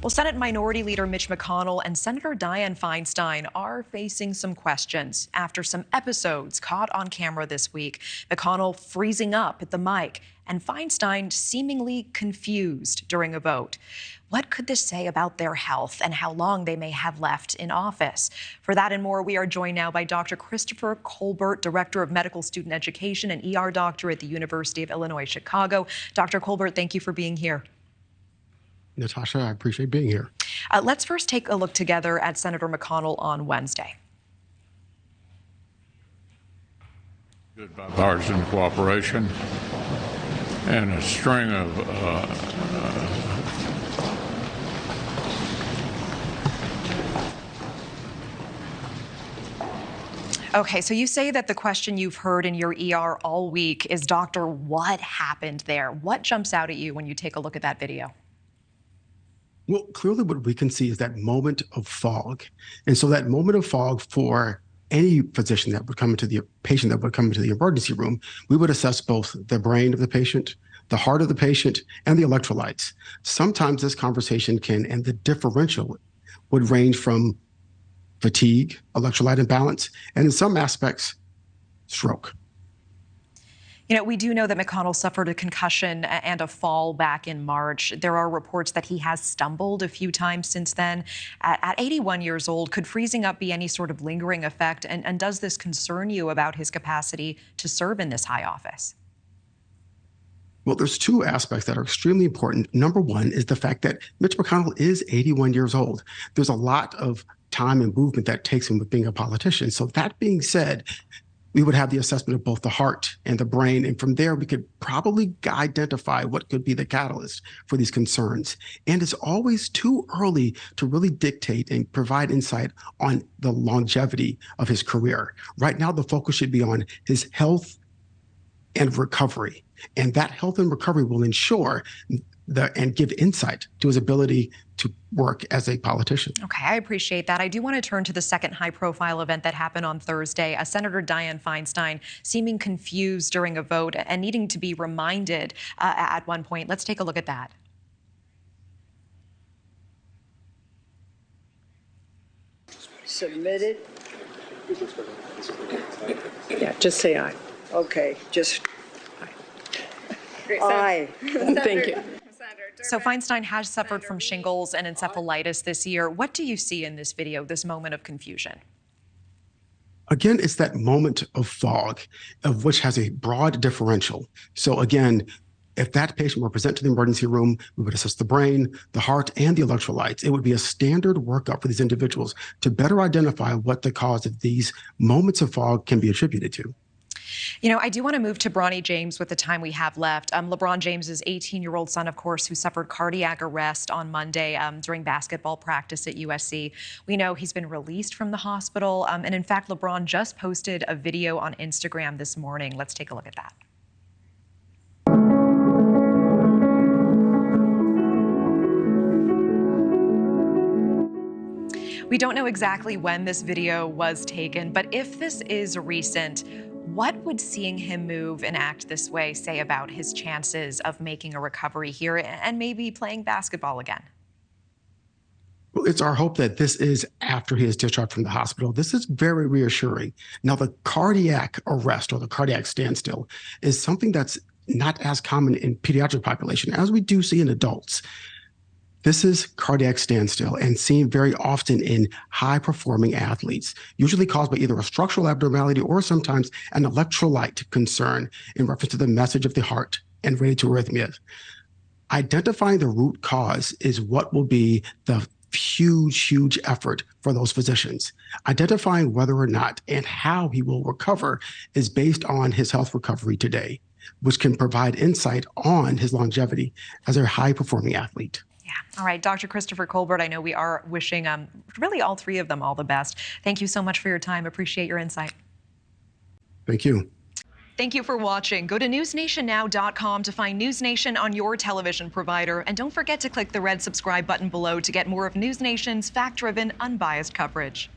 Well, Senate Minority Leader Mitch McConnell and Senator Dianne Feinstein are facing some questions after some episodes caught on camera this week. McConnell freezing up at the mic and Feinstein seemingly confused during a vote. What could this say about their health and how long they may have left in office? For that and more, we are joined now by Dr. Christopher Colbert, Director of Medical Student Education and ER Doctor at the University of Illinois, Chicago. Dr. Colbert, thank you for being here. Natasha, I appreciate being here. Let's first take a look together at Senator McConnell on Wednesday. Good bipartisan cooperation and a string of Okay, so you say that the question you've heard in your ER all week is, Doctor, what happened there? What jumps out at you when you take a look at that video? Well, clearly what we can see is that moment of fog. And so that moment of fog for any physician that would come into the patient that would come into the emergency room, we would assess both the brain of the patient, the heart of the patient, and the electrolytes. Sometimes this conversation can, and the differential would range from fatigue, electrolyte imbalance, and in some aspects, stroke. You know, we do know that McConnell suffered a concussion and a fall back in March. There are reports that he has stumbled a few times since then. At 81 years old, could freezing up be any sort of lingering effect? And does this concern you about his capacity to serve in this high office? Well, there's two aspects that are extremely important. Number one is the fact that Mitch McConnell is 81 years old. There's a lot of time and movement that takes him with being a politician. So that being said, we would have the assessment of both the heart and the brain. And from there, we could probably identify what could be the catalyst for these concerns. And it's always too early to really dictate and provide insight on the longevity of his career. Right now, the focus should be on his health and recovery. And that health and recovery will ensure and give insight to his ability to work as a politician. Okay, I appreciate that. I do want to turn to the second high-profile event that happened on Thursday. Senator Dianne Feinstein seeming confused during a vote and needing to be reminded at one point. Let's take a look at that. Submitted. Yeah, just say aye. Okay, just Great, aye. Thank you. So Feinstein has suffered from shingles and encephalitis this year. What do you see in this video, this moment of confusion? Again, it's that moment of fog, of which has a broad differential. So again, if that patient were present to the emergency room, we would assess the brain, the heart, and the electrolytes. It would be a standard workup for these individuals to better identify what the cause of these moments of fog can be attributed to. You know, I do want to move to Bronny James with the time we have left. LeBron James's 18-year-old son, of course, who suffered cardiac arrest on Monday during basketball practice at USC. We know he's been released from the hospital. And in fact, LeBron just posted a video on Instagram this morning. Let's take a look at that. We don't know exactly when this video was taken, but if this is recent, what would seeing him move and act this way say about his chances of making a recovery here and maybe playing basketball again? Well, it's our hope that this is after he is discharged from the hospital. This is very reassuring. Now, the cardiac arrest or the cardiac standstill is something that's not as common in pediatric population as we do see in adults. This is cardiac standstill and seen very often in high-performing athletes, usually caused by either a structural abnormality or sometimes an electrolyte concern in reference to the message of the heart and related to arrhythmias. Identifying the root cause is what will be the huge effort for those physicians. Identifying whether or not and how he will recover is based on his health recovery today, which can provide insight on his longevity as a high-performing athlete. Yeah. All right, Dr. Christopher Colbert, I know we are wishing really all three of them all the best. Thank you so much for your time. Appreciate your insight. Thank you. Thank you for watching. Go to newsnationnow.com to find News Nation on your television provider. And don't forget to click the red subscribe button below to get more of News Nation's fact-driven, unbiased coverage.